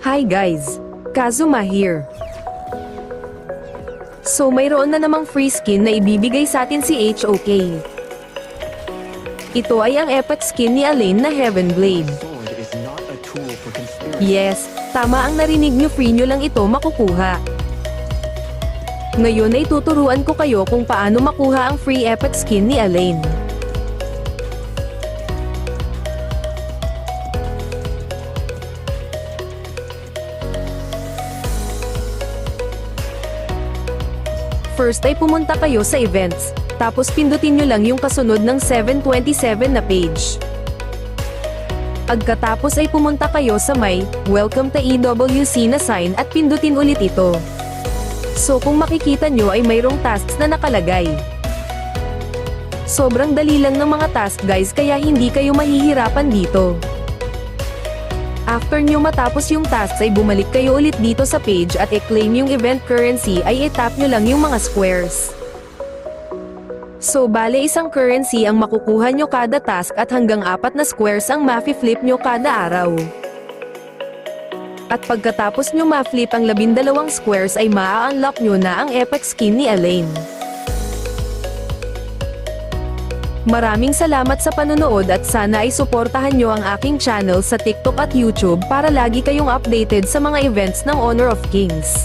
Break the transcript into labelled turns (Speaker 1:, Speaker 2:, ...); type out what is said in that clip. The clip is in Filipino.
Speaker 1: Hi guys! Kazuma here. So mayroon na namang free skin na ibibigay sa atin si HOK. Ito ay ang epic skin ni Elaine na Heaven Blade. Yes, tama ang narinig nyo, free nyo lang ito makukuha. Ngayon ay tuturuan ko kayo kung paano makuha ang free epic skin ni Elaine. First ay pumunta kayo sa events, tapos pindutin nyo lang yung kasunod ng 727 na page. Pagkatapos ay pumunta kayo sa may Welcome to EWC na sign at pindutin ulit ito. So kung makikita nyo ay mayroong tasks na nakalagay. Sobrang dali lang ng mga task guys, kaya hindi kayo mahihirapan dito. After nyo matapos yung tasks ay bumalik kayo ulit dito sa page at i-claim yung event currency, ay i-tap nyo lang yung mga squares. So bale isang currency ang makukuha nyo kada task at hanggang 4 na squares ang ma-flip nyo kada araw. At pagkatapos nyo ma-flip ang 12 squares ay maa-unlock nyo na ang epic skin ni Elaine. Maraming salamat sa panonood at sana ay suportahan nyo ang aking channel sa TikTok at YouTube para lagi kayong updated sa mga events ng Honor of Kings.